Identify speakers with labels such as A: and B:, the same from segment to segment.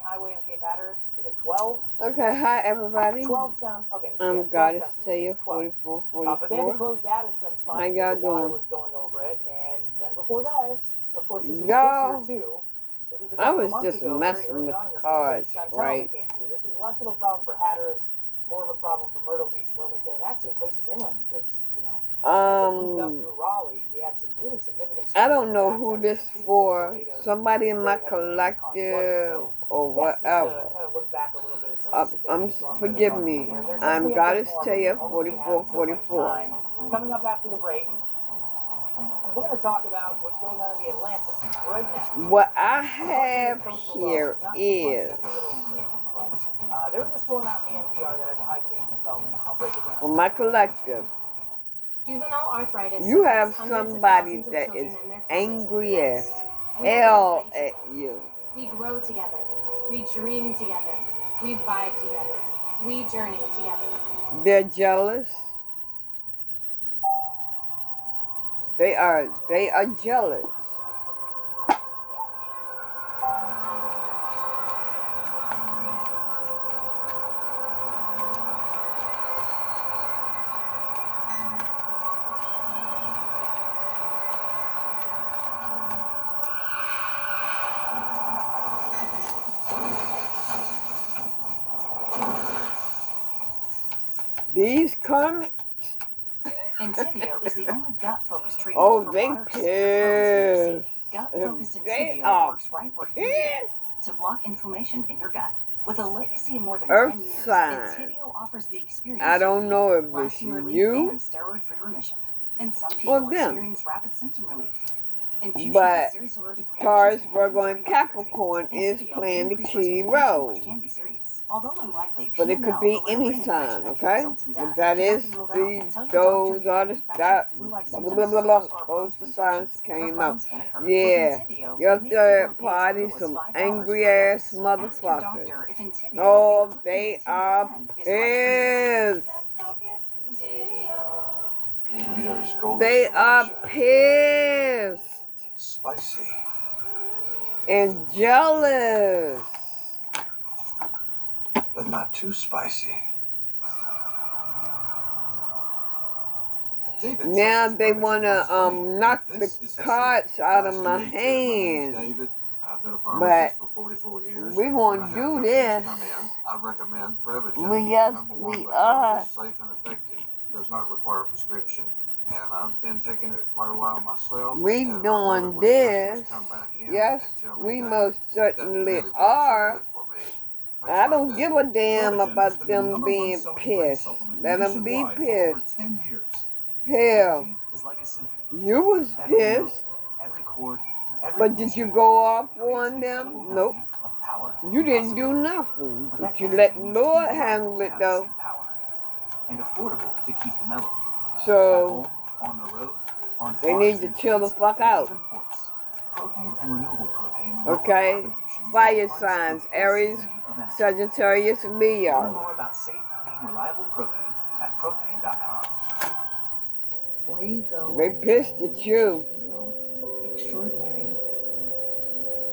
A: highway on Cape Hatteras. Is it 12?
B: Okay, hi everybody.
A: 12 sounds, okay.
B: I'm Goddess Taya, 4444.
A: But they had to close that in some spots
B: How
A: because
B: y'all
A: the water
B: doing?
A: was going over it. And then before this, of course, this was
B: Y'all,
A: this year too. This was a
B: I
A: couple
B: was
A: of months
B: just
A: ago,
B: messing
A: very early
B: with
A: on in
B: the
A: the
B: cards,
A: season, Chantel
B: right?
A: came through. This was less of a problem for Hatteras, more of a problem for Myrtle Beach, Wilmington, and actually places inland because, you know, as it moved up through Raleigh, we had some really significant.
B: I don't know who this for. Somebody in my collective or whatever. Forgive me. I'm Goddess Taya, 4444.
A: Coming up after the break, we're going to talk about what's going on in the Atlantic right now.
B: What I have here is
A: there was a storm out in the NPR that has a high chance of development. I'll break it down.
B: for my collective.
C: Juvenile arthritis.
B: You have somebody that is angry as hell at you.
C: We grow together. We dream together. We vibe together. We journey together.
B: They're jealous. They are jealous. These karmic.
D: Entivio is the only gut-focused treatment
B: Oh,
D: for
B: they
D: water,
B: pissed.
D: Gut-focused
B: They
D: Entivio
B: are
D: works right where you need it
B: pissed.
D: to block inflammation in your gut. With a legacy of more than
B: Earth
D: 10 years,
B: sign.
D: Entivio offers the experience
B: I don't know if it's
D: lasting relief
B: you
D: and steroid-free remission. And some people
B: them.
D: experience rapid symptom relief. Infusion
B: But
D: of serious allergic
B: Taurus,
D: reactions
B: Virgo,
D: and
B: and Capricorn is
D: Entivio
B: playing the
D: increase
B: key
D: risk of cancer,
B: role.
D: which can be serious. Although unlikely,
B: But it could
D: PML,
B: be
D: a rare
B: any
D: brain
B: sign,
D: infection that can
B: okay?
D: result in
B: But
D: death,
B: that
D: cannot
B: is
D: be ruled out.
B: these,
D: Tell your
B: those
D: doctor
B: are
D: if
B: the
D: you have
B: that
D: infection, flu-like
B: blah
D: symptoms,
B: blah blah blah.
D: sores, or
B: Those
D: Crohn's
B: the signs
D: infections.
B: came
D: Her
B: out.
D: problems can occur.
B: Yeah,
D: With Entivio,
B: your
D: you may be able
B: third
D: to pay as
B: party,
D: little as
B: some
D: $5
B: angry
D: for a
B: ass
D: dose. Ask your
B: motherfuckers.
D: doctor if Entivio,
B: Oh,
D: including
B: they
D: the Entivio
B: are
D: pen, is right for you.
B: pissed. They are pissed
E: Spicy.
B: and jealous.
E: But not too spicy. David,
B: Now they wanna knock the cards out of my hand.
E: David, I've been a
B: But
E: pharmacist for 44 years.
B: we won't do this.
E: I recommend Prevagen.
B: We yes,
E: Number one,
B: we
E: because
B: are.
E: it's safe and effective. Does not require a prescription. And I've been taking it quite a while myself.
B: We
E: and I love it
B: doing
E: when
B: this.
E: customers come back in
B: Yes,
E: and tell me
B: we
E: that
B: most
E: that
B: certainly
E: really works so
B: are.
E: good for me. Things
B: I
E: like
B: don't
E: that.
B: give a damn
F: Prevagen
B: about
F: has been the
B: them
F: number
B: being
F: one selling brain
B: pissed.
F: supplement
B: Let them be
F: nationwide for over
B: pissed.
F: 10 years.
B: Hell,
F: Energy is like a symphony.
B: you was
F: Every note,
B: pissed.
F: every chord, every
B: But did you go off on them? Nope.
F: of power
B: You didn't do nothing. But you let Lord handle it though.
F: Power. And affordable to keep the melody.
B: So
F: At home, on the road, on
B: they
F: farms
B: need to
F: and
B: chill the
F: fields,
B: fuck
F: and
B: out.
F: even ports. Propane and renewable propane lower
B: Okay?
F: carbon emissions
B: Fire
F: with parts
B: signs,
F: with full
B: Aries,
F: symphony of energy.
B: Sagittarius,
F: Learn
B: Leo.
F: more about safe, clean, reliable propane at propane.com.
G: Where you go,
B: They pissed at you.
G: feel extraordinary.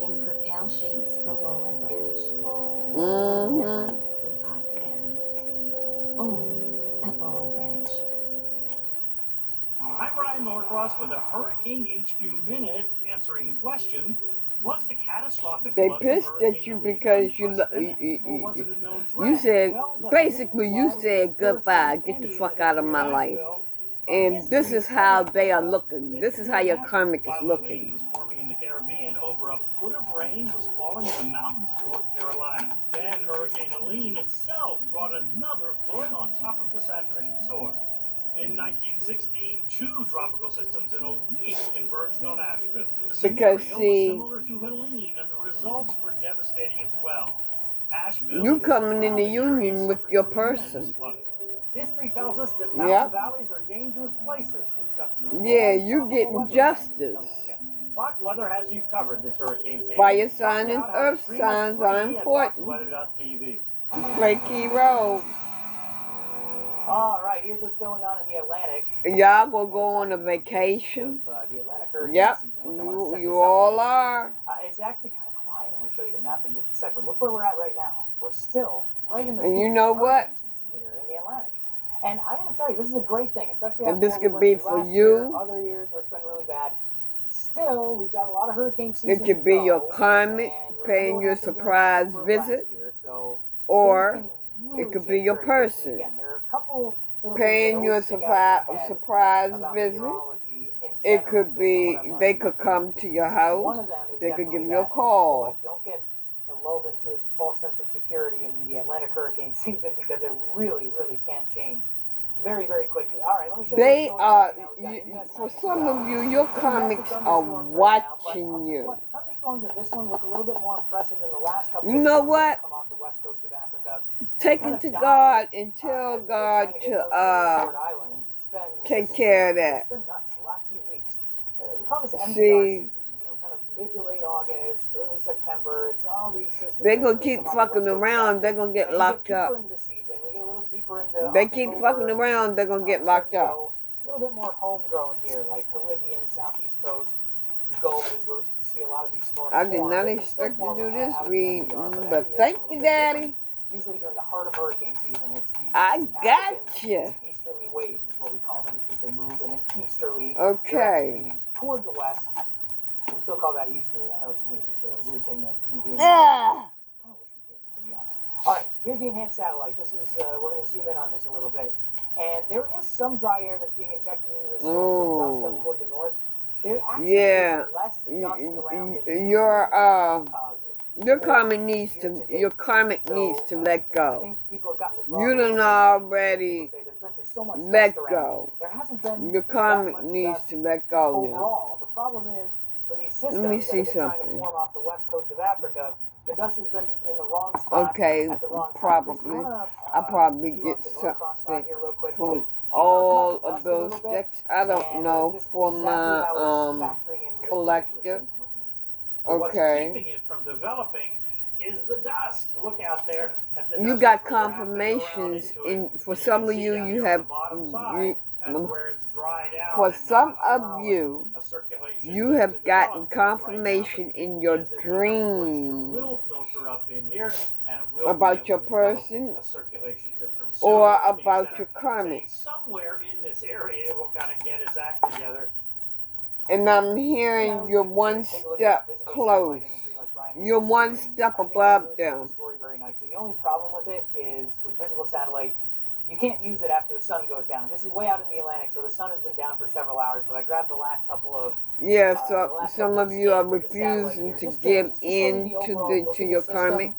G: In percale sheets from Bowl and Branch. Never sleep hot again. Only at Bowl and Branch.
H: I'm Ryan Norcross with a Hurricane HQ Minute, answering the question, was the catastrophic
B: They
H: flood from
B: pissed at
H: Hurricane
B: you
H: Helene
B: because you
H: unprecedented, or was it a known
B: you
H: threat?
B: said
H: Well, the
B: basically
H: Helene
B: you
H: flood
B: said
H: was worse
B: goodbye,
H: than
B: get the
H: any in
B: fuck
H: the
B: out of
H: history
B: my
H: of
B: life.
H: Asheville.
B: And this is how they are looking. This is how your karmic is
H: While
B: looking.
H: Helene was forming in the Caribbean, over a foot of rain was falling in the mountains of North Carolina. Then Hurricane Helene itself brought another foot on top of the saturated soil. In 1916, two tropical systems in a week converged on Asheville. The
B: Because,
H: scenario
B: see,
H: was similar to Helene, and the results were devastating as well. Asheville
B: you
H: and
B: coming in the
H: surrounding areas
B: union with
H: suffered
B: your
H: tremendous
B: person.
H: flooding.
I: History tells us that
B: Yep.
I: mountain valleys are dangerous places. It's just the
B: Yeah,
I: wrong
B: you
I: tropical
B: getting
I: weather
B: justice.
I: comes together. Fox Weather has you covered this hurricane season.
B: Fire
I: Find
B: sign and
I: out how to
B: earth
I: stream us
B: signs are
I: free at
B: important.
I: foxweather.tv.
B: Play key role.
A: All right, here's what's going on in the Atlantic.
B: Y'all gonna go on a vacation?
A: Of, the Atlantic hurricane
B: Yep,
A: season, which I want to set
B: you
A: this up
B: all
A: with.
B: are.
A: It's actually kind of quiet. I I'm going to show you the map in just a second. Look where we're at right now. We're still right in the
B: And you
A: peak
B: know what?
A: hurricane season here in the Atlantic. And I got to tell you, this is a great thing, especially
B: And
A: after
B: this
A: what we
B: could
A: went
B: be
A: through
B: for
A: last
B: you.
A: year, other years where it's been really bad. Still, we've got a lot of hurricane season
B: It could be
A: to
B: your
A: go,
B: karmic
A: and remember
B: paying
A: what
B: your
A: happened during
B: surprise
A: October of
B: visit,
A: last year, so
B: or
A: things can really
B: it could be
A: change
B: your
A: very quickly.
B: person
A: Again, there are a couple little
B: paying
A: things
B: your
A: that always stick out in my head
B: surprise
A: about
B: visit.
A: meteorology in
B: It
A: general,
B: could
A: based on
B: be
A: what I've learned
B: they
A: in my
B: could
A: career.
B: come to your
A: One
B: house.
A: of them is
B: They could give
A: definitely
B: you a
A: that,
B: call.
A: don't get lulled into a false sense of security in the Atlantic hurricane season, because it really, really can change very, very quickly. All right, let me show
B: They
A: you.
B: are, for some of you, your karmics are watching you.
A: The thunderstorms in this one look a little bit more impressive than the last couple.
B: You know
A: of
B: what?
A: Come off the west coast of Africa.
B: Take it to God and tell
A: As they were
B: God
A: trying to get closer the Forward Islands. It's been
B: take
A: just-
B: care of that.
A: It's been nuts the last few weeks. We call this MDR
B: See,
A: season. Kind of mid to late August, early September. It's all these systems.
B: they
A: that
B: gonna
A: really
B: keep
A: come off the
B: fucking
A: west coast of
B: around. They're
A: Africa.
B: gonna get
A: As we
B: locked
A: deeper
B: up.
A: into the season, we get a little deeper into
B: They keep
A: October,
B: fucking around. They're gonna get
A: start
B: locked
A: to
B: up.
A: go a little bit more homegrown here, like Caribbean, Southeast Coast, Gulf is where we see a lot of these storms.
B: I did
A: form.
B: not
A: They can still
B: expect to
A: form
B: do
A: out
B: this
A: of the
B: read,
A: MDR,
B: but
A: every year it's
B: thank
A: a little
B: you,
A: bit
B: Daddy.
A: different. Usually during the heart of hurricane season, it's these
B: I got
A: African
B: you.
A: easterly waves is what we call them, because they move in an easterly
B: Okay.
A: direction, meaning toward the west. We still call that easterly. I know it's weird. It's a weird thing that we do.
B: Ah.
A: I kind of wish we did, to be honest. All right, here's the enhanced satellite. This is we're going to zoom in on this a little bit, and there is some dry air that's being injected into the storm from dust up toward the north. There actually is less dust around it.
B: Your karmic needs to. Your karmic needs to let
A: I
B: go.
A: think people have gotten this wrong.
B: You done already
A: People say there's been just so much
B: let
A: dust around.
B: go.
A: There hasn't been
B: Your
A: that
B: karmic
A: much
B: needs
A: dust
B: to let go now.
A: overall. The problem is, for these systems
B: Let me
A: that
B: see
A: have been trying to
B: something.
A: form off the west coast of Africa, the dust has been in the wrong spot
B: Okay,
A: at the wrong time.
B: probably.
A: Chris, you wanna,
B: I probably
A: cue
B: get
A: up the Norcross side
B: something
A: here real quick,
B: from
A: because he
B: all
A: talked about
B: of
A: the dust a
B: those
A: little bit,
B: decks. I don't
A: and
B: know
A: just
B: for
A: exactly
B: my
A: how it's factoring in with this particular
B: collective.
A: system. Listen to this.
H: But what's
B: Okay.
H: keeping it from developing is the dust. Look out there at the
B: You
H: dust
B: got
H: wrapping around
B: confirmations
H: into it.
B: in for
H: And
B: some
H: can
B: of
H: see
B: you.
H: down
B: You
H: here on
B: have
H: the bottom
B: you.
H: side, that's where it's dried out
B: For
H: and
B: some
H: not
B: of
H: allowing
B: you,
H: a circulation
B: you
H: to
B: have gotten
H: develop right now.
B: confirmation
H: But
B: in your
H: is that when that moisture
B: dream
H: will filter up in here, and it will
B: about
H: be
B: your
H: able to develop
B: person
H: a circulation here pretty soon.
B: or
H: Hurricane
B: about
H: Center
B: your karmic.
H: saying somewhere in this area it will kind of get its act together.
B: And I'm hearing you're one step close. You're one step above them.
A: Story very nicely. The only problem with it is with visible satellite, you can't use it after the sun goes down. And this is way out in the Atlantic, so the sun has been down for several hours. But I grabbed the last couple of
B: Yeah,
A: the
B: so
A: last
B: some
A: couple
B: of you are
A: scans of the satellite
B: refusing
A: here,
B: to
A: just
B: give
A: just show you
B: in
A: the
B: to
A: overall
B: the
A: look
B: to
A: of
B: your
A: the system.
B: karmic.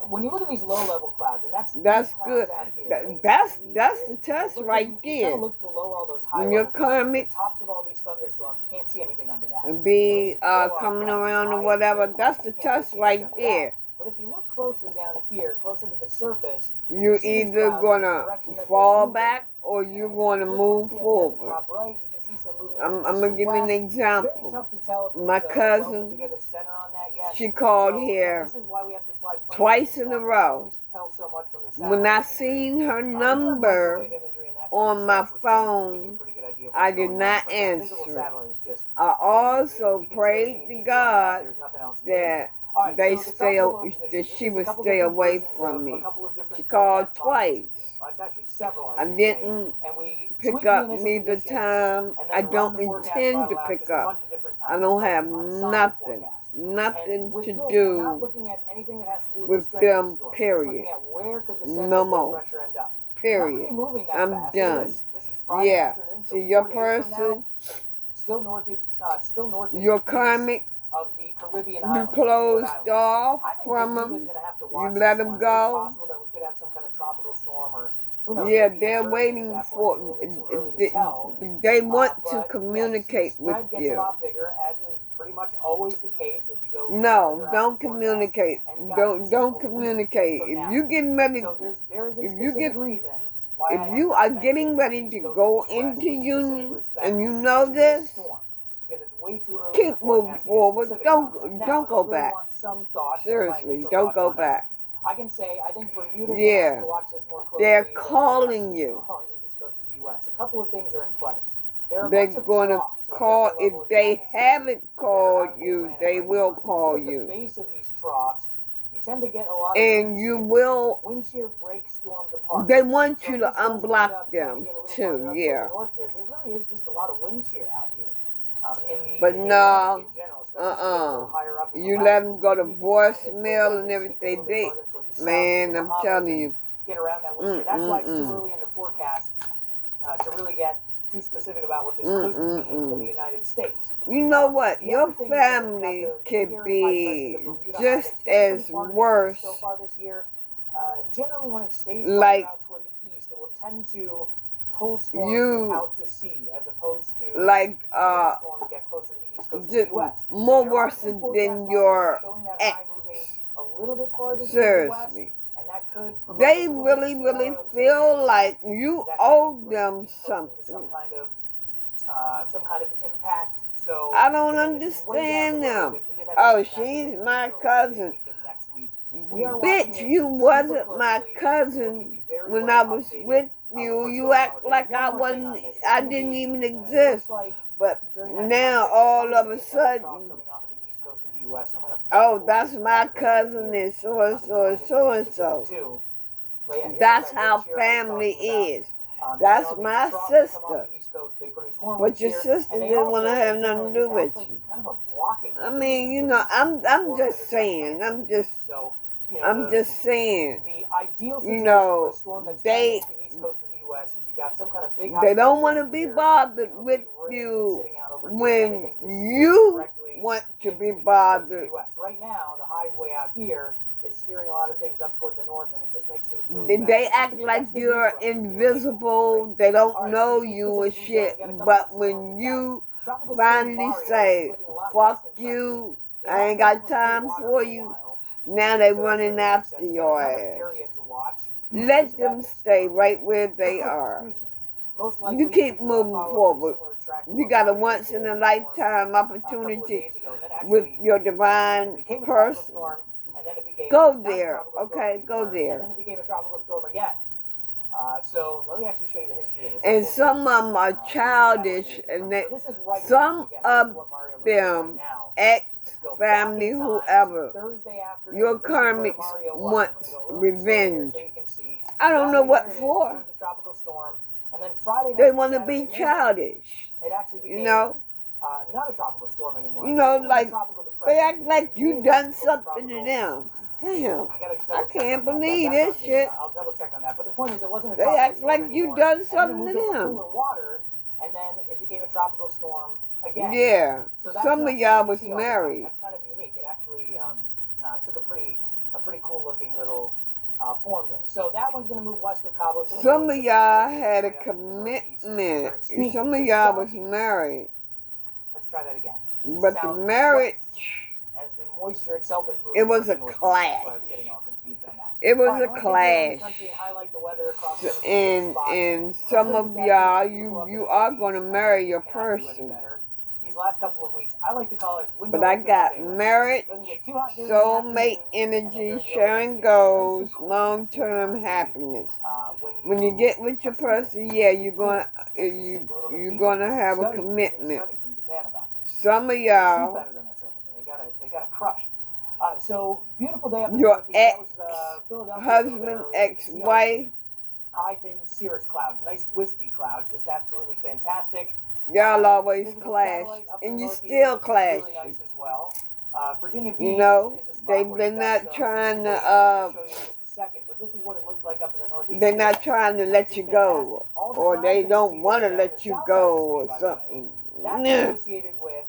A: When you look at these low-level clouds, and that's
B: good.
A: clouds out here, right?
B: That's
A: See,
B: the test
A: you're
B: right
A: looking-
B: there.
A: You kind of look below all those high
B: When your
A: level clouds,
B: karmic
A: the tops of all these thunderstorms, you can't see anything under that.
B: be
A: So these
B: coming
A: blow-off
B: around
A: clouds,
B: or
A: high
B: whatever,
A: up
B: that's
A: there,
B: the
A: you can't
B: test
A: see much
B: right
A: under
B: there.
A: that. But if you look closely down here, closer to the surface,
B: You're
A: see these
B: either
A: clouds in the
B: gonna
A: direction that they're
B: fall
A: moving.
B: back or you're
A: And
B: gonna
A: look
B: move
A: closely up there at the
B: forward.
A: top right, you can see some movement
B: I'm
A: from
B: gonna
A: east to
B: give you an
A: west. Very
B: example.
A: tough to tell if
B: My
A: there's a
B: cousin,
A: well-put-together center on that yet.
B: she called
A: So,
B: here
A: this is why we have to fly planes
B: twice
A: and
B: in a
A: stuff.
B: row.
A: We tell so much from the
B: When I
A: satellite
B: seen
A: imagery.
B: her
A: Even
B: number
A: microwave imagery and that
B: on
A: kind
B: my
A: of stuff, which can give you a
B: phone,
A: pretty good idea of
B: I
A: what's
B: did
A: going
B: not
A: on, but that visible
B: answer it.
A: satellite is just
B: I also
A: you can see
B: prayed
A: everything
B: to
A: you need
B: God
A: there's nothing else you need.
B: that
A: All right,
B: they
A: so the
B: stay,
A: tropical low position.
B: that
A: This
B: she
A: is a
B: would
A: couple
B: stay
A: different
B: away
A: versions
B: from
A: of
B: me.
A: a couple of different
B: She called
A: forecast models.
B: twice.
A: It's actually several,
B: I
A: should say.
B: didn't
A: And we
B: pick
A: tweak the
B: up
A: initial
B: neither
A: conditions,
B: time.
A: and then
B: I
A: run
B: don't
A: the forecast
B: intend
A: model
B: to
A: out
B: pick
A: just a
B: up.
A: bunch of different
B: I
A: times,
B: don't
A: like
B: have
A: on solid
B: nothing,
A: forecast.
B: nothing
A: And with
B: to
A: this, we're not
B: do
A: looking at anything that has to do with,
B: with
A: the strength of
B: them,
A: the storm. We're just
B: period.
A: looking at where could the
B: No
A: central
B: more.
A: pressure end up. Not
B: Period.
A: really moving that
B: I'm
A: fast.
B: done.
A: This is Friday
B: Yeah.
A: afternoon,
B: So your
A: 4 days from now,
B: person,
A: still north
B: your karmic,
A: of the Caribbean
B: you
A: islands,
B: closed
A: Islands.
B: off
A: I think
B: from
A: Bermuda's
B: them.
A: gonna have to
B: You
A: watch
B: let
A: this
B: them
A: one.
B: go.
A: It's possible that we could have some kind of tropical storm, or who knows?
B: Yeah,
A: maybe
B: they're
A: hurricane
B: waiting
A: at that point.
B: for.
A: It's a little bit too early to tell.
B: They want
A: But,
B: to
A: yeah,
B: communicate
A: the
B: with
A: spread gets a
B: you.
A: lot bigger, as is pretty much always the case as you go.
B: No,
A: further out
B: don't
A: in the forecast.
B: communicate.
A: And guys,
B: Don't
A: this is
B: don't
A: a week
B: communicate.
A: from
B: If
A: now.
B: you getting ready,
A: So there is a
B: if you
A: specific
B: get-
A: reason why I
B: if
A: have
B: you
A: not
B: are
A: mentioned
B: getting ready
A: East
B: to
A: Coast
B: go
A: of the US
B: into
A: with specific
B: union,
A: respect
B: and you know
A: to
B: this,
A: storm, because it's way too early in
B: keep
A: the
B: moving
A: forecast to get
B: forward.
A: specific
B: Don't
A: about that. Now,
B: don't
A: if
B: go
A: you really
B: back.
A: want some thoughts,
B: Seriously,
A: initial
B: don't
A: thoughts
B: go
A: on it,
B: back.
A: I can say I think Bermuda's
B: Yeah.
A: gonna have to watch this more closely.
B: They're
A: than
B: calling
A: us
B: you.
A: along the east coast of the U.S. A couple of things are in play. There are a
B: they're
A: bunch of
B: going to
A: troughs at the
B: call,
A: upper
B: if
A: level of
B: they
A: the atmosphere
B: haven't
A: that are
B: called
A: out in the
B: you,
A: Atlantic
B: they
A: right
B: will
A: now. And
B: call
A: just at the
B: you.
A: base of these troughs, you tend to get a lot of
B: And you will,
A: wind shear break storms apart.
B: they want
A: So
B: you
A: if
B: to
A: this does end
B: unblock
A: up trying to
B: them
A: get a little
B: too,
A: farther up toward
B: yeah.
A: the north here, there really is just a lot of wind shear out here.
B: But
A: in the
B: no,
A: Atlantic in general, especially as you get a little higher up in the
B: you let
A: latitudes.
B: them go to
A: You can find its way
B: voicemail
A: down
B: and
A: and sneak a
B: everything.
A: little bit
B: They,
A: farther toward the south,
B: man,
A: to the
B: I'm
A: Bahamas,
B: telling
A: and
B: you.
A: get around that wind shear. That's why it's too early in the forecast to really get too specific about what this could mean for the United States.
B: You know what?
A: The
B: Your
A: other thing is that we've got
B: family
A: the
B: could
A: big area of high pressure,
B: be
A: the Bermuda High,
B: just
A: that's been pretty
B: as
A: far to the east
B: worse.
A: so far this year. Generally, when it stays
B: Like
A: farther out toward the east, it will tend to pull storms
B: you,
A: out to sea, as opposed to
B: like,
A: having storms get closer to the east coast of the
B: just
A: U.S.
B: more
A: There are
B: worse
A: some
B: than
A: forecast models
B: your
A: showing that
B: ex.
A: high moving a little bit farther to the west,
B: Seriously.
A: and that could promote
B: They
A: a little
B: really,
A: bit
B: really
A: more of
B: feel like you
A: that
B: owe
A: could bring
B: them
A: the east coast into
B: something.
A: some kind of impact. So
B: I don't
A: again, this is way down
B: understand
A: the road.
B: them.
A: If we did have
B: Oh,
A: an
B: she's
A: accident
B: my
A: until
B: cousin.
A: week of next week, we are watching
B: Bitch,
A: it
B: you
A: super
B: wasn't my
A: closely. We'll keep
B: cousin
A: you very
B: when
A: well
B: I was
A: updated
B: with
A: on
B: you.
A: what's
B: You
A: going on
B: act
A: with it.
B: like
A: One
B: I
A: more thing on
B: wasn't,
A: this. It's
B: I
A: gonna
B: didn't
A: be,
B: even
A: it
B: exist.
A: looks like
B: But
A: during that
B: now
A: time,
B: all
A: there's
B: of a
A: probably gonna be another trough
B: sudden,
A: coming off of the east coast of the U.S. I'm gonna fast
B: oh,
A: forward
B: that's
A: this
B: my
A: graphic right
B: cousin
A: here.
B: and so and
A: Just
B: so
A: to
B: and
A: get
B: so and
A: specific
B: so.
A: too. But yeah, here's
B: That's
A: that wind
B: how
A: shear I was
B: family
A: talking about.
B: is.
A: Again,
B: That's
A: all these
B: my
A: troughs that come off
B: sister.
A: the East Coast, they produce more wind
B: But your
A: shear,
B: sister
A: and they
B: didn't want
A: also
B: to have nothing
A: generally
B: to do
A: just act
B: with
A: like
B: you.
A: kind of a blocking
B: I mean, you know, I'm just saying. I'm just saying.
A: The ideal
B: You
A: situation for
B: know,
A: a storm that's
B: they
A: trending the East Coast of the U.S. is you got some kind of big.
B: they don't want to be bothered with you when you want to be bothered.
A: Right now, the high's way out here. It's steering a lot of things up toward the north, and it just makes things really bad.
B: They act like you're invisible. They don't know you and shit. But when you finally say, fuck you, I ain't got time for you, now they running after your ass. Let them stay right where they are. You keep moving forward. You got a once in a lifetime opportunity with your divine person. Go there, okay? Go there.
A: And then it became a tropical storm again. So let me actually show you the history of this.
B: And some of them are childish, and they, some of them, ex, family, whoever, your karmics wants revenge. I don't know what for. They want to be childish, you know.
A: Not a tropical storm anymore.
B: You know, like, they act like you done something to them. Damn, I can't believe this shit.
A: I'll double check on that. But the point is, it wasn't a
B: They
A: tropical
B: act
A: storm
B: like
A: anymore.
B: you done
A: And
B: something
A: then
B: to
A: it moved over
B: them.
A: cooler water, and then it became a tropical storm again.
B: Yeah,
A: So that's
B: some
A: not
B: of y'all
A: something you
B: was
A: see all the time.
B: married.
A: That's kind of unique. It actually took a pretty cool looking little form there. So that one's going to move west of Cabo.
B: Some of y'all had a commitment. Some of y'all was married.
A: Let's try that again.
B: But the marriage,
A: as the moisture itself is moving.
B: it was a
A: northeast,
B: clash.
A: so I was getting all confused on that.
B: It was
A: All right,
B: a clash. And some of y'all, you are going to marry your person.
A: These last couple of weeks, I like to call it window
B: But I
A: open
B: got
A: all day weather.
B: married,
A: Doesn't get too hot during the
B: soulmate
A: afternoon, and then
B: energy,
A: during the
B: sharing
A: overnight,
B: goals,
A: it's nice and cool.
B: long-term happiness. When you get with your person, yeah, you're gonna have a commitment. Some of y'all,
A: they got it crushed. So beautiful day up in
B: your
A: the Northeast. That was, Philadelphia
B: husband,
A: earlier.
B: ex-wife,
A: High thin cirrus clouds, nice wispy clouds, just absolutely fantastic.
B: y'all always
A: Visible
B: clash,
A: satellite up in
B: and
A: the
B: you
A: Northeast,
B: still
A: which is
B: clash.
A: really nice as well. Virginia Beach
B: You know,
A: is a spot
B: they're
A: where you got
B: not
A: some
B: trying
A: waves.
B: to,
A: I'll show you in just a second, but this is what it looked like up in the Northeast.
B: they're not trying to let you go, or they don't want to let you go, or something.
A: That's associated with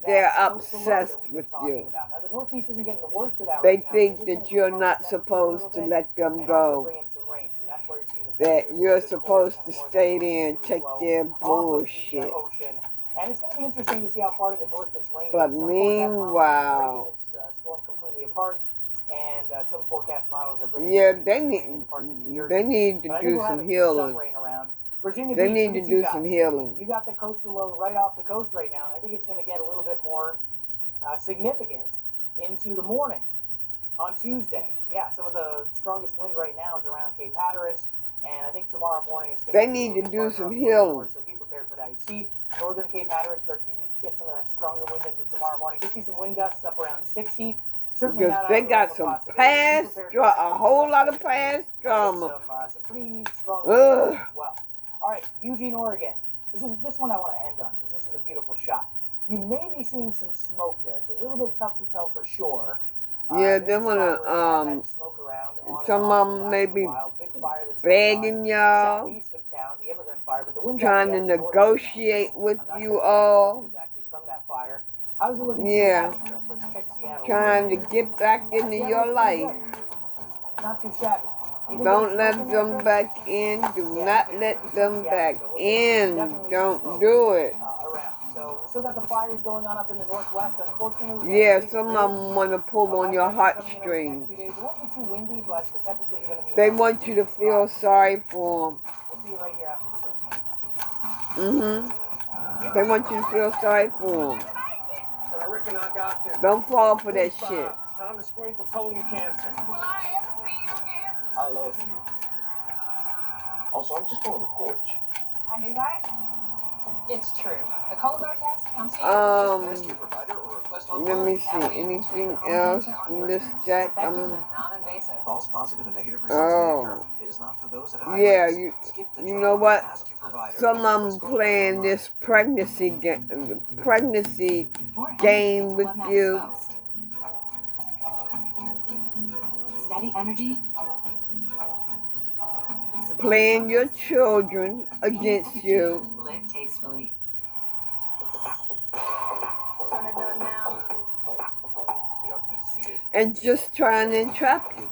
B: They're obsessed with you.
A: Now, the Northeast isn't getting the worst of that
B: They
A: right now.
B: think
A: It is
B: that
A: gonna
B: you're
A: come
B: not
A: up
B: supposed to
A: a little
B: let
A: bit,
B: them
A: and also
B: go.
A: bring in some rain. So that's where you're seeing the
B: That
A: temperatures
B: you're
A: a little bit
B: supposed
A: colder,
B: to
A: kind of
B: stay
A: more
B: there and
A: temperatures
B: take
A: really low
B: their
A: off of the
B: bullshit.
A: ocean. And it's going to be interesting to see how far to the north this rain
B: But
A: gets. Some forecast models are
B: meanwhile,
A: breaking this storm completely apart, and some forecast models are bringing
B: yeah,
A: this
B: they
A: rain
B: need
A: into parts of New Jersey.
B: they need to
A: But I think
B: do
A: we'll have
B: some
A: some
B: healing.
A: rain around. Virginia
B: They
A: Beach,
B: need
A: look
B: to
A: at you
B: do some
A: guys.
B: healing.
A: You got the coastal low right off the coast right now, and I think it's going to get a little bit more significant into the morning on Tuesday. Yeah, some of the strongest wind right now is around Cape Hatteras And I think tomorrow morning it's going
B: They
A: to be
B: need to do some
A: healing.
B: healing.
A: So be prepared for that. You see, northern Cape Hatteras starts to get some of that stronger wind into tomorrow morning. You can see some wind gusts up around 60. Certainly
B: Because
A: not
B: they
A: out of the
B: got
A: realm of
B: some
A: possibility. Be
B: past
A: prepared for
B: drama,
A: that.
B: a whole lot of past drama.
A: Some pretty strong
B: Ugh.
A: as well. All right, Eugene, Oregon. This one I want to end on because this is a beautiful shot. You may be seeing some smoke there. It's a little bit tough to tell for sure.
B: Yeah, they wanna some of them may be begging y'all,
A: southeast of town, the immigrant fire, but the wind
B: trying to negotiate with you all.
A: From that fire. How does it look in
B: Yeah,
A: Seattle, Chris? Let's check Seattle.
B: trying to get back into your life.
A: Not too shabby.
B: Don't let them back in. Do not let them back in. Don't do it.
A: So we still got the fires going on up in the northwest. Unfortunately,
B: yeah, some of them want to pull on your heartstrings.
A: It won't be too windy, but the temperatures are going to be.
B: They want you to feel sorry for them.
A: We'll see you right here after the break.
B: They want you to feel sorry for them.
J: I reckon I got there.
B: Don't fall for that shit.
J: It's time to screen for colon cancer.
K: Will I ever see you again?
J: I love you. Also, I'm just going to the porch.
K: I knew that. It's true. The Cologuard test comes to
J: Ask your provider or request
B: let
J: online.
B: me see. Anything else in this jack?
K: non-invasive.
F: False positive and negative results
B: Oh.
F: may occur. It is not for those at high
B: Yeah,
F: risk.
B: you
F: Skip the
B: you
F: drug.
B: know what?
F: Ask your provider.
B: Some of them
F: Request
B: playing
F: online.
B: this pregnancy
G: More
B: game
G: energy
B: with
G: when that
B: you.
G: exposed. Steady energy.
B: Playing your children against you.
G: Live tastefully.
K: Turn it up now.
J: You don't just see it.
B: And just trying to entrap you.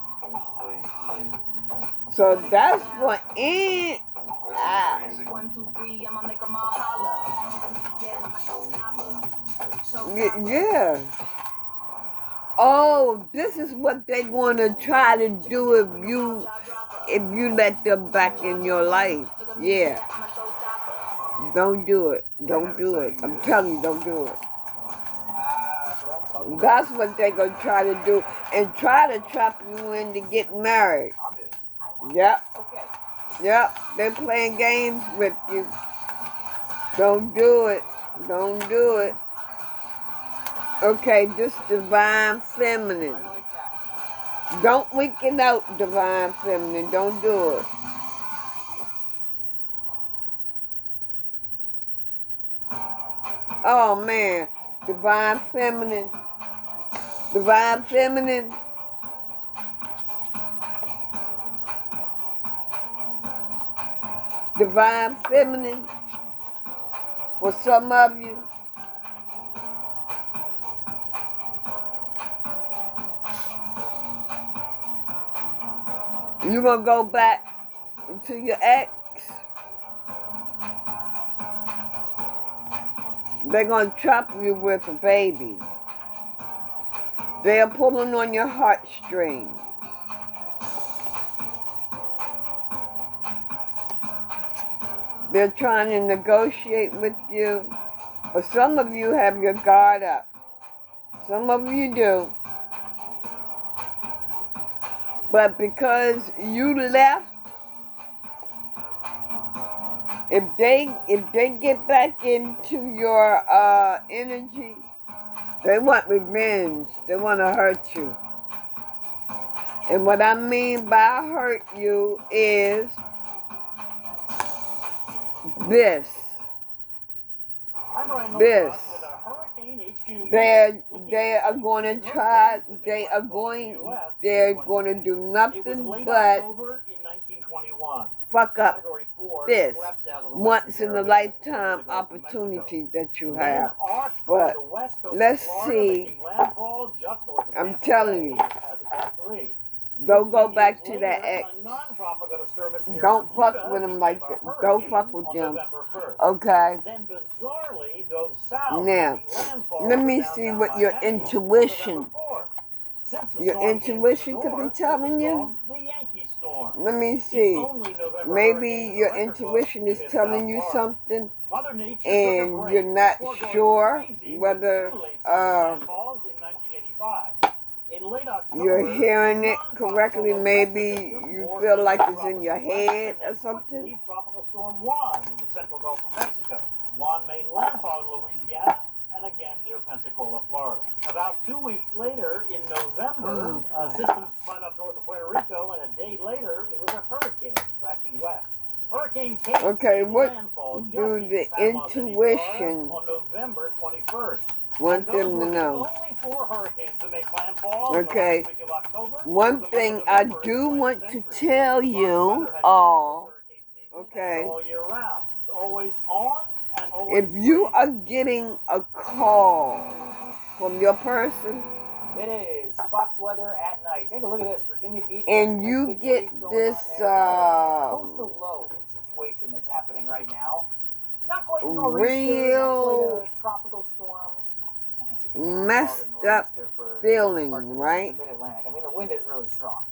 B: So that's what in.
K: 1, 2, 3, I'ma make 'em all holler. Yeah, I'm a showstopper.
B: Yeah. Oh, this is what they want to try to do if you let them back in your life. Yeah. Don't do it. Don't do it. I'm telling you, don't do it. That's what they're going to try to do. And try to trap you in to get married. Yep. Yep. They're playing games with you. Don't do it. Don't do it. Okay, this divine feminine. Don't weaken out, divine feminine. Don't do it. Oh man, divine feminine. Divine feminine. Divine feminine. For some of you. You gonna go back to your ex? They're gonna trap you with a baby. They're pulling on your heartstrings. They're trying to negotiate with you. Or some of you have your guard up. Some of you do. But because you left, if they get back into your energy, they want revenge. They want to hurt you. And what I mean by hurt you is this. They're going to do nothing but fuck up this once in a lifetime opportunity that you have. But let's see. I'm telling you. Don't go back to that ex. Don't fuck with them like that. Don't fuck with them. Okay? Now, let me see what your intuition could be telling you. Let me see. Maybe your intuition is telling you something and you're not sure whether
H: In late October,
B: you're hearing it correctly. Maybe you feel like it's in your head or something.
H: Tropical Storm Juan in the central Gulf of Mexico. Juan made landfall in Louisiana and again near Pensacola, Florida. About 2 weeks later, in November, systems spun up north of Puerto Rico, and a day later, it was a hurricane tracking west. Hurricane Kate made landfall just
B: do
H: east
B: the
H: of Panama City,
B: intuition
H: Florida, on November 21st.
B: want them to know?
H: Only 4 hurricanes to make landfall
B: Okay.
H: in the last week of October.
B: One thing I do want to tell you all, okay,
H: all year round, always on and always
B: if you are getting a call from your person,
A: it is Fox weather at night. Take a look at this, Virginia Beach.
B: and you get this
A: coastal low situation that's happening right now. Not quite a nor'easter, not quite a tropical storm. I guess you can
B: messed
A: call it a
B: up
A: nor'easter for
B: feeling,
A: parts of
B: right?
A: The Mid-Atlantic. I mean, the wind is really strong.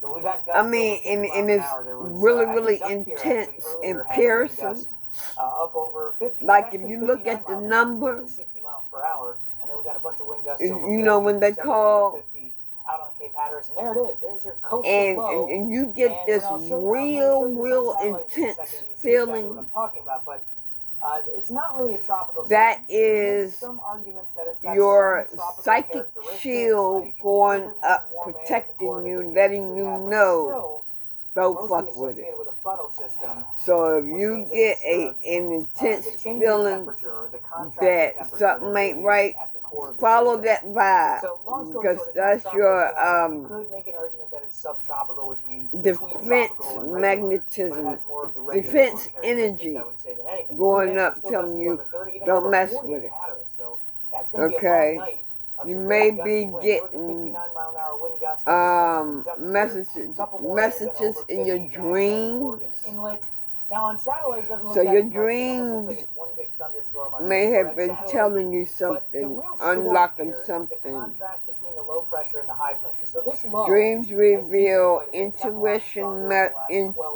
A: But we've had
B: I mean, and it's really intense and piercing.
A: Up over 50.
B: Like if you look at the number,
A: 60 miles per hour, and then we've got a bunch of wind gusts.
B: You know when they call,
A: 50 out on Cape Hatteras, and there it is. There's your coastal low.
B: And you get this real intense feeling.
A: What I'm talking about, but it's not really a tropical.
B: That is
A: some arguments that it's got
B: your
A: some tropical
B: psychic shield
A: like
B: going up, protecting you, letting you know, don't fuck with it.
A: With a frontal system,
B: so if you get an intense feeling that something ain't right, follow that vibe, because that's your
A: you could make an argument that it's subtropical, which means
B: defense magnetism, defense energy going up, telling you don't mess with it. Okay, you may be getting messages in your dreams.
A: Now on satellite,
B: so your dreams may have been telling you something, unlocking something.
A: Contrast between the low pressure and the high pressure. So this low
B: dreams reveal intuition,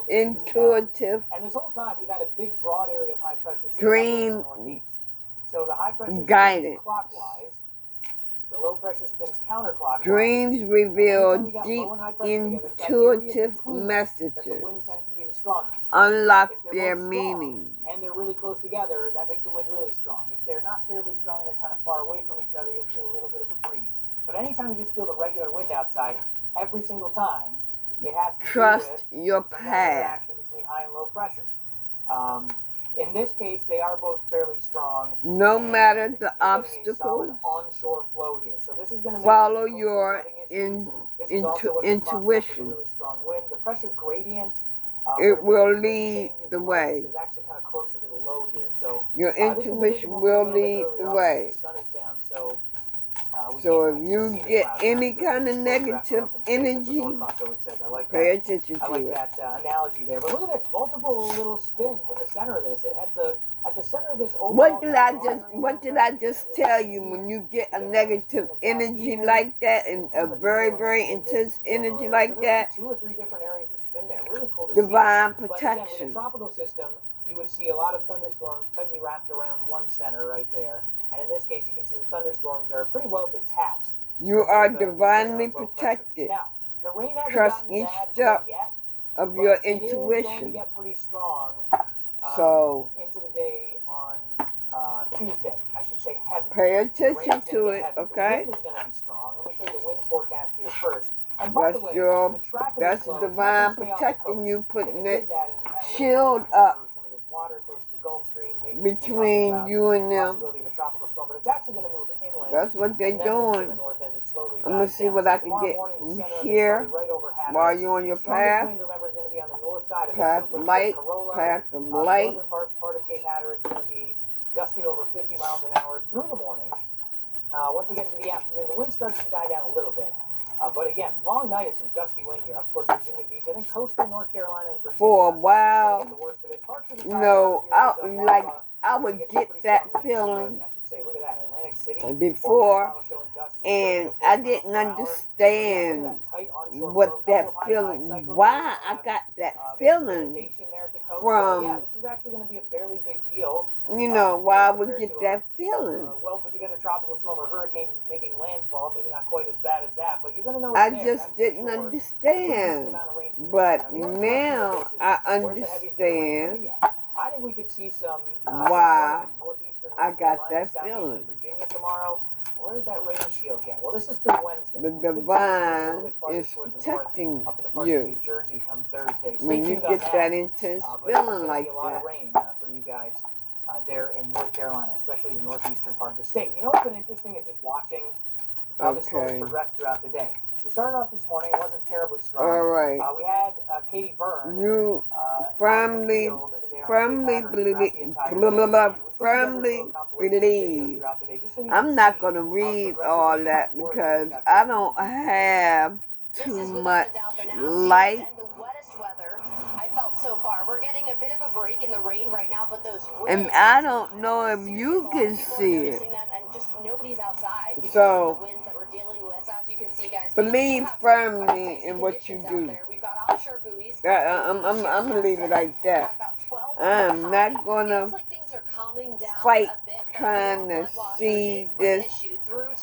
B: intuitive.
A: And this whole time we've had a big broad area of high pressure.
B: Dream
A: so the high pressure
B: guidance.
A: Clockwise. The low pressure spins counterclockwise.
B: Dreams reveal deep, intuitive messages. Unlock their meaning.
A: And they're really close together, that makes the wind really strong. If they're not terribly strong and they're kind of far away from each other, you'll feel a little bit of a breeze. But anytime you just feel the regular wind outside, every single time, it has to
B: trust
A: do with
B: your
A: some
B: path.
A: interaction between high and low pressure. In this case, they are both fairly strong.
B: No matter the obstacles,
A: onshore flow here. So this is going to
B: follow your intuition.
A: Really strong wind. The pressure gradient.
B: It will lead the way.
A: Is actually kind of closer to the low here. So
B: your intuition will lead the way.
A: The sun is down, so
B: if you get any kind of negative energy, pay attention to it.
A: I like that analogy there. But look at this, multiple little spins in the center of this. At the center of this overall.
B: What did I just tell you? When you get a negative energy like that, and a very, very intense energy like that,
A: 2 or 3 different areas of spin there. Really cool to
B: divine
A: see.
B: protection.
A: But again, with a tropical system, you would see a lot of thunderstorms tightly wrapped around one center right there. And in this case, you can see the thunderstorms are pretty well detached.
B: You are divinely protected.
A: Now, the rain hasn't
B: trust
A: gotten
B: each
A: bad
B: step
A: yet,
B: of your
A: It is going to
B: intuition.
A: get pretty strong into the day on Tuesday. I should say heavy.
B: Pay attention to it, okay?
A: The wind is going to be strong. Let me show you the wind forecast here first. And by the way, the track of
B: that's
A: this low,
B: divine
A: it's not gonna stay on the
B: protecting
A: coast.
B: you, putting
A: If
B: that
A: did that and it had a
B: shield
A: little
B: up
A: some of this water close to the Gulf Stream, maybe we can talk
B: between
A: about
B: you and
A: the
B: them.
A: possibility of a tropical storm, but it's actually going to move inland.
B: That's what they're
A: and then move to
B: doing.
A: the north as it slowly
B: I'm gonna
A: dies
B: see
A: down.
B: what
A: So
B: I can
A: tomorrow
B: get
A: morning, the
B: from
A: center of this
B: here
A: probably right over Hatteras.
B: while you're on your
A: Strongest
B: path.
A: wind, remember, is going to be on the north side of
B: Path
A: it. So
B: light,
A: Corolla,
B: path of
A: the
B: light.
A: northern part of Cape Hatteras is going to be gusting over 50 miles an hour through the morning. Once we get into the afternoon, the wind starts to die down a little bit. But again, long night is some gusty wind here up towards Virginia Beach. I think coastal North Carolina and Virginia.
B: For a while,
A: The worst of it. Parts of the
B: you know,
A: South here,
B: like I would get that feeling
A: I should say, look at that, Atlantic City.
B: before, and I didn't understand what that feeling, why I got that feeling from,
A: yeah, this is actually going to be a fairly big deal.
B: you know, why I would get that feeling.
A: Well put together tropical storm or hurricane making landfall, maybe not quite as bad as that, but you're going to know
B: I
A: it's there,
B: just didn't understand, but now I understand
A: I think we could see some
B: why
A: northeastern
B: I
A: North
B: got
A: Carolina,
B: that
A: southeastern
B: feeling.
A: Virginia tomorrow. Where does that rain shield get? Well, this is through Wednesday.
B: The
A: We could see
B: divine
A: a little bit farther
B: is
A: towards the north,
B: protecting
A: up in the parts of
B: you
A: New Jersey come Thursday. Stay
B: when you
A: tuned on
B: get that intense
A: but there's
B: feeling
A: gonna
B: like
A: be a lot
B: that.
A: of rain for you guys there in North Carolina, especially the northeastern part of the state. You know what's been interesting is just watching how the storms
B: Okay.
A: progressed throughout the day. We started off this morning; it wasn't terribly strong.
B: All right.
A: We had Katie Byrne.
B: You
A: firmly
B: believe. I'm not going to read all that because I don't have too much light.
L: So far, we're getting a bit of a break in the rain right now, but those winds,
B: And I don't know if you can see it.
L: and just nobody's outside because
B: So,
L: of the winds that we're dealing with. As you can see, guys,
B: believe firmly in what you do.
L: We've got offshore buoys.
B: I'm gonna leave it like that. I'm not gonna fight trying to see this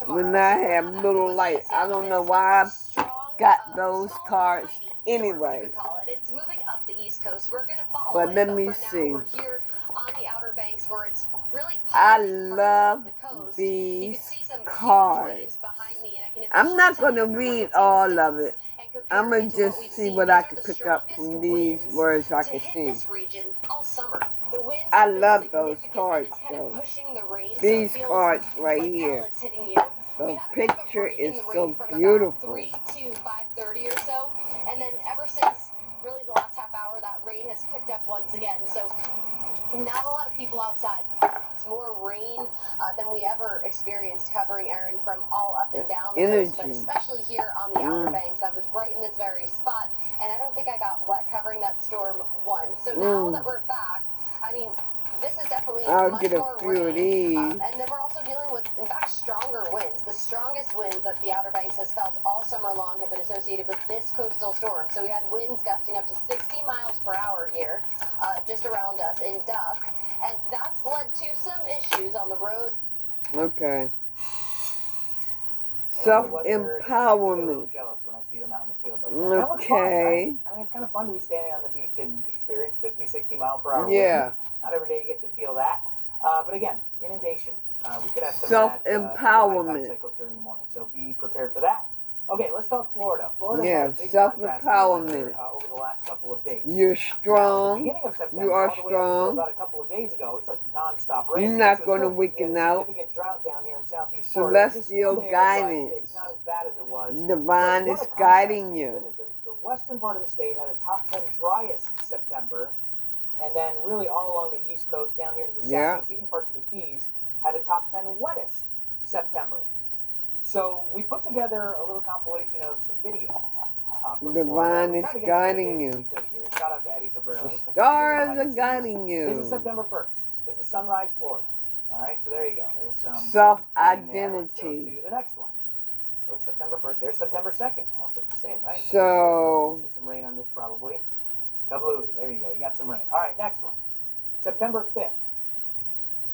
B: when I have little light. I don't know why I got those cards anyway.
L: It's moving up the East Coast. We're gonna follow
B: But
L: it,
B: let
L: but
B: me
L: for now,
B: see.
L: we're here on the Outer Banks where it's really
B: I
L: popping
B: love
L: the coast.
B: these
L: You can see some huge
B: cards.
L: waves behind me, and I can
B: I'm not
L: officially
B: gonna
L: tell you
B: read
L: the
B: all of it.
L: and compare
B: I'm
L: it
B: gonna
L: to
B: just
L: what we've
B: see
L: seen.
B: what
L: These
B: I
L: are
B: can
L: the
B: pick up
L: strongest
B: from these
L: winds
B: words I
L: to
B: can
L: hit
B: see.
L: this region all summer. The winds
B: I
L: have been
B: love those
L: significant,
B: cards
L: and it's kind of
B: though.
L: pushing the rain, so it
B: These
L: feels
B: cards right
L: like
B: here.
L: pellets hitting you.
B: The
L: We had a bit of a
B: picture
L: break in
B: is
L: the rain
B: so
L: from about
B: beautiful.
L: 3 to 5:30 or so, and then ever since really the last half hour, that rain has picked up once again. So not a lot of people outside. It's more rain than we ever experienced covering Aaron from all up and down the coast, but especially here on the Outer Banks. I was right in this very spot, and I don't think I got wet covering that storm once. So now that we're back, I mean, this is definitely
B: I'll
L: much
B: get a
L: more
B: few
L: rain.
B: of these.
L: And then we're also dealing with, in fact, stronger winds. The strongest winds that the Outer Banks has felt all summer long have been associated with this coastal storm. So we had winds gusting up to 60 miles per hour here, just around us in Duck. And that's led to some issues on the road.
B: Okay. Self-empowerment.
A: Jealous when I see them out in the field like that.
B: Okay.
A: I mean, it's kind of fun to be standing on the beach and experience 50, 60 mile per hour
B: Yeah.
A: wind. Not every day you get to feel that. But again, inundation. We could have some
B: self-empowerment
A: cycles during the morning, so be prepared for that. Okay, let's talk Florida. Florida
B: yeah,
A: had a big
B: self-empowerment.
A: over the last couple of days.
B: You're strong.
A: Now, of September,
B: you are
A: all the way up
B: strong.
A: until about a couple of days ago, it's like non-stop rain.
B: You're not going to weaken out.
A: Significant drought down here in Southeast Florida.
B: Celestial guidance.
A: It's not as bad as it was.
B: Divine is guiding you.
A: The western part of the state had a top 10 driest September, and then really all along the East Coast, down here to the southeast, even parts of the Keys, had a top 10 wettest September. So we put together a little compilation of some videos.
B: Divine is guiding you.
A: Shout out to Eddie Cabrera.
B: The stars are guiding you.
A: This is September 1st. This is Sunrise, Florida. All right, so there you go. There was some
B: self-identity.
A: Let's go to the next one. Or September 1st. There's September 2nd. Almost looks the same, right?
B: So
A: see some rain on this probably. Kablooey. There you go. You got some rain. All right, next one. September 5th.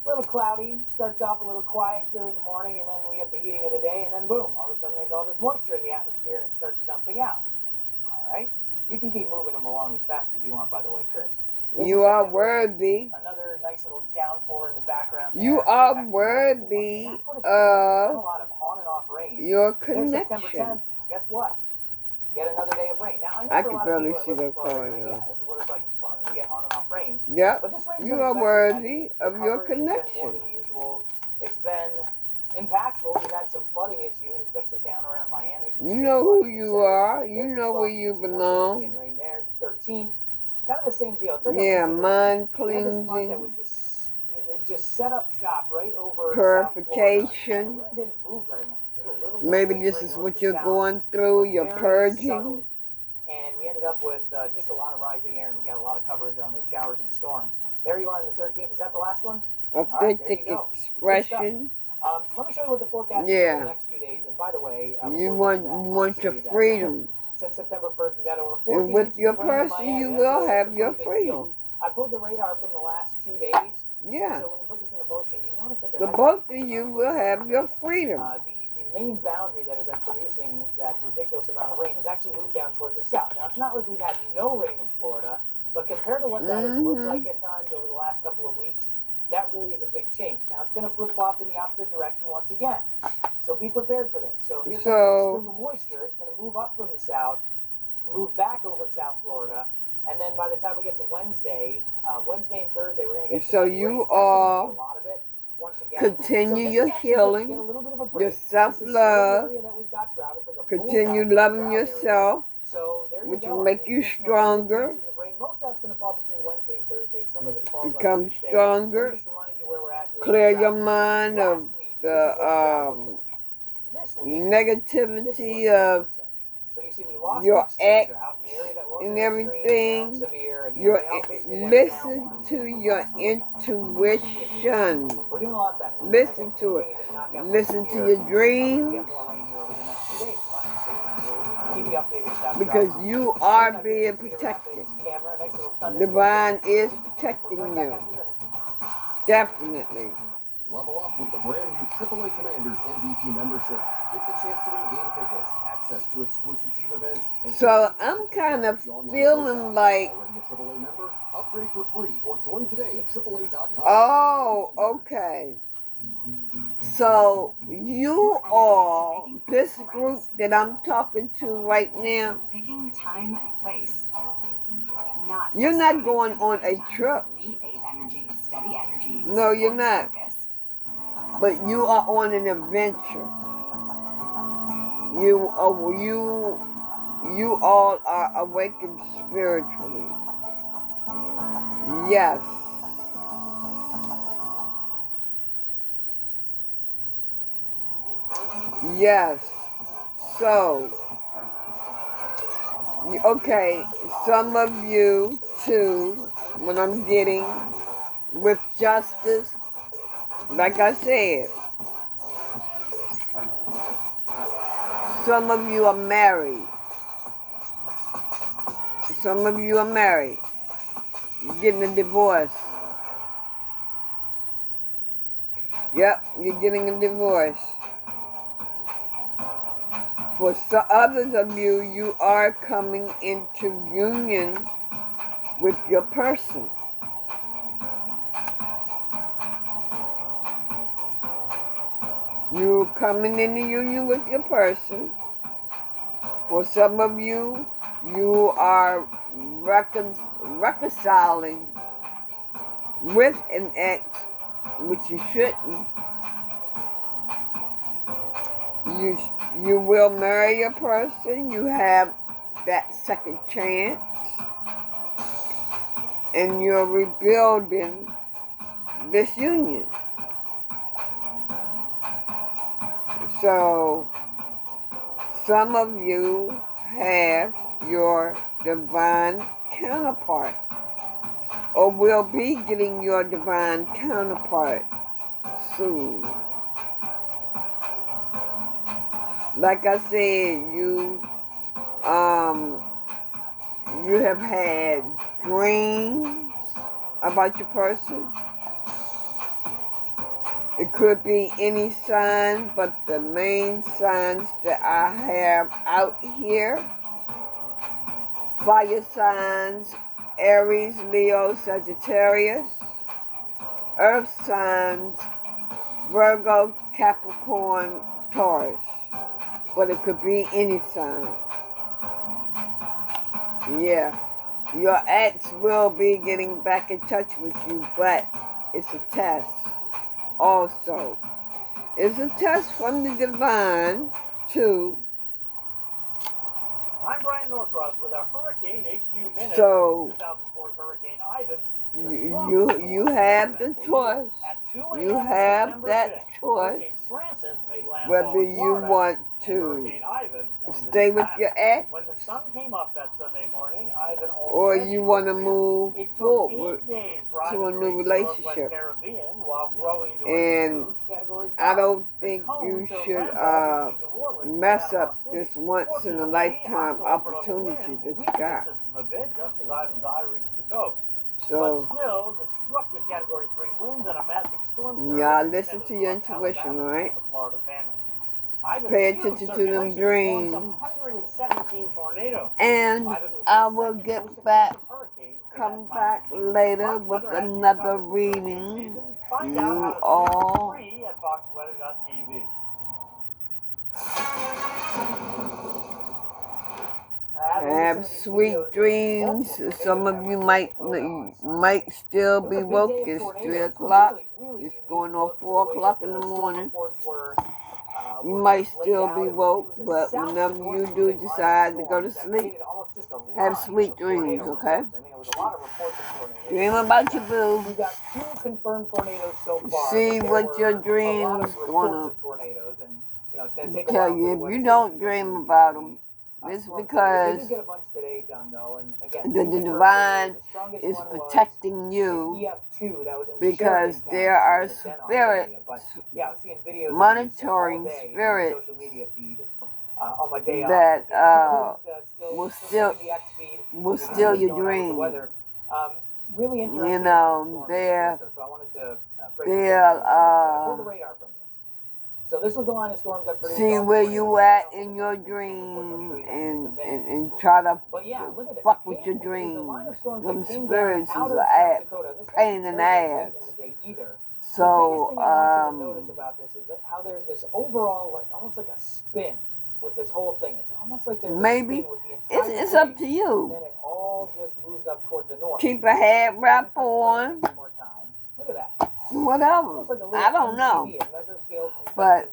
A: A little cloudy, starts off a little quiet during the morning, and then we get the heating of the day, and then boom, all of a sudden there's all this moisture in the atmosphere, and it starts dumping out. All right? You can keep moving them along as fast as you want, by the way, Chris.
B: You are worthy.
A: Another nice little downpour in the background there.
B: You are worthy of
A: a lot of on and off rain.
B: your
A: There's September
B: connection.
A: 10th. Guess what? Yet another day of rain. Now, I know
B: I
A: for a
B: can
A: lot
B: barely
A: of people
B: see
A: that live
B: the
A: in Florida,
B: car,
A: like,
B: yeah.
A: this is what it's like in Florida. We get on and off rain.
B: Yep.
A: But this rain's
B: You
A: been
B: are
A: especially
B: worthy
A: heavy.
B: of
A: The
B: your
A: coverage has been more
B: connection.
A: than usual. It's been impactful. We've had some flooding issues, especially down around Miami.
B: You know who you are. You know where you belong.
A: Rain there, the 13th. Kind of the same deal. It's like
B: Yeah, mind
A: we had this front that
B: pleasing.
A: was just it just set up shop right over
B: Purification.
A: South Florida. It really didn't move very much. It did a little
B: Maybe
A: bit
B: this
A: right
B: is
A: north
B: what
A: to
B: you're
A: south,
B: going through.
A: but
B: You're
A: very
B: purging.
A: subtly. and we ended up with just a lot of rising air, and we got a lot of coverage on those showers and storms. There you are on the 13th. Is that the last one?
B: Authentic expression.
A: Let me show you what the forecast is for the next few days. And by the way,
B: you want your freedom.
A: Since September 1st, we've got over 14
B: and with
A: inches
B: your
A: of rain in
B: person,
A: Miami.
B: you
A: That's
B: will
A: a
B: have
A: pretty
B: your
A: big
B: freedom.
A: deal. I pulled the radar from the last 2 days.
B: Yeah.
A: So when we put this into motion, you notice that
B: The both of you will have your freedom.
A: The main boundary that had been producing that ridiculous amount of rain has actually moved down toward the south. Now, it's not like we've had no rain in Florida, but compared to what that has looked like at times over the last couple of weeks, that really is a big change. Now, it's going to flip-flop in the opposite direction once again. So be prepared for this. So here's a strip of moisture. It's going to move up from the south, move back over South Florida, and then by the time we get to Wednesday and Thursday, we're going to get
B: so
A: some
B: you
A: rain.
B: are
A: A lot of it once again.
B: continue your healing, your self-love, continue loving yourself, which will make you stronger,
A: most of that's going to fall between Wednesday and Thursday. Some of it falls
B: become
A: on Tuesday.
B: stronger,
A: Just remind you where we're at here.
B: clear your mind of the negativity of your ex and everything. Listen to your intuition. Listen to it. Listen to your dreams. Because you are being protected. Divine is protecting you. Definitely.
M: Level up with the brand new AAA Commanders MVP membership. Get the chance to win game tickets, access to exclusive team events.
B: So I'm kind of feeling like.
M: Already a AAA member? Upgrade for free or join today at AAA.com.
B: Oh, okay. So you are this group that I'm talking to right now.
D: Picking the time and place.
B: You're not going on a trip.
D: V8 energy, steady energy.
B: No, you're not. But you are on an adventure. You all are awakened spiritually. Yes. Yes. So, okay, some of you too, what I'm getting with justice, like I said, some of you are married. Some of you are married. You're getting a divorce. Yep, you're getting a divorce. For some others of you, you are coming into union with your person. You're coming into union with your person. For some of you, you are reconciling with an ex, which you shouldn't. You will marry a person. You have that second chance. And you're rebuilding this union. So, some of you have your divine counterpart, or will be getting your divine counterpart soon. Like I said, you have had dreams about your person. It could be any sign, but the main signs that I have out here: fire signs, Aries, Leo, Sagittarius; earth signs, Virgo, Capricorn, Taurus. But it could be any sign. Yeah. Your ex will be getting back in touch with you, but it's a test. Also, it's a test from the divine too.
I: I'm Brian Norcross with a Hurricane HQ Minute.
B: So,
I: 2004's Hurricane Ivan.
B: You have the choice. You have that choice whether you want to stay with your ex
I: When the sun came up that Sunday morning, Ivan
B: or you want to move
I: It took
B: forward
I: 8 days for
B: to
I: Ivan
B: a
I: to
B: new
I: reach the Northwest
B: relationship.
I: Caribbean while growing into
B: And
I: a huge Category 5.
B: I don't
I: The
B: think
I: cone
B: you
I: showed
B: should
I: landfall between New Orleans and
B: mess
I: Panama
B: up
I: City.
B: this once in a
I: Fortunately,
B: lifetime
I: hostile equatorial
B: opportunity
I: winds
B: that you
I: weakened the
B: got.
I: system a bit just as Ivan's eye reached the coast.
B: So
I: But still, destructive Category 3 winds and a massive storm surge
B: y'all
I: extended
B: listen to your
I: across
B: intuition,
I: Alabama
B: right?
I: and the Florida Panhandle. Ivan's
B: Pay
I: huge
B: attention to them
I: circulation spawned
B: dreams.
I: some 117 tornadoes.
B: And
I: Ivan was
B: I
I: the
B: will
I: second
B: get
I: most
B: back,
I: effective hurricane for
B: come
I: that
B: back
I: time.
B: later
I: Fox
B: with
I: Weather has you
B: another
I: covered this hurricane
B: reading.
I: season. Find
B: You
I: out how to
B: all
I: free at foxweather.tv.
B: have sweet dreams. Some of you might still be woke. It's 3 o'clock. It's going on 4 o'clock in the morning. You might still be woke, but whenever you do decide to go to sleep, have sweet dreams, okay? Dream about your boo.
A: We've got 2 confirmed tornadoes so far.
B: See what your dreams gonna tell you. If you don't dream about them, it's because
A: did get a bunch today done, though, and again,
B: the divine is protecting you because there are spirits, monitoring spirits that will steal your dream.
A: Really interesting.
B: You know, they're
A: So this was the line of storms that produced.
B: See where you at in your dream and try to fuck with your dreams. Them spirits is a pain in the ass. So
A: notice about this is that how there's this overall almost like a spin with this whole thing. It's almost like there's
B: maybe
A: a spin with the entire
B: it's up to you.
A: And then it all just moves up toward the north.
B: Keep a head wrap on.
A: One more time. Look at that.
B: Whatever.
A: Like
B: I don't know. But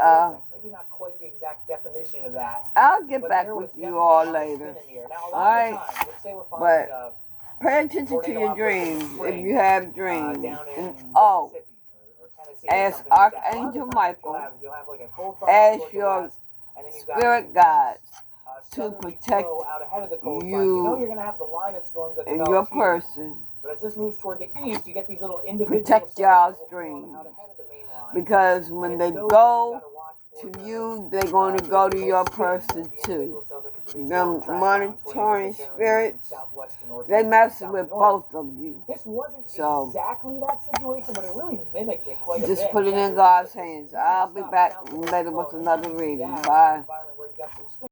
A: maybe not quite the exact definition of that.
B: I'll get back with you all later. Alright. But pay attention to your dreams if you have dreams. Oh, ask Archangel Michael, ask your spirit guides to protect you and your person.
A: But as this moves toward the east, you get these little individual
B: protect y'all's dreams. Because when they go to you, they're going to go to your person too. Them monitoring spirits, they messing with both of you.
A: This wasn't
B: so,
A: exactly that situation, but it really mimicked it quite a bit.
B: Just put it in God's hands. I'll be back later with another reading. Bye.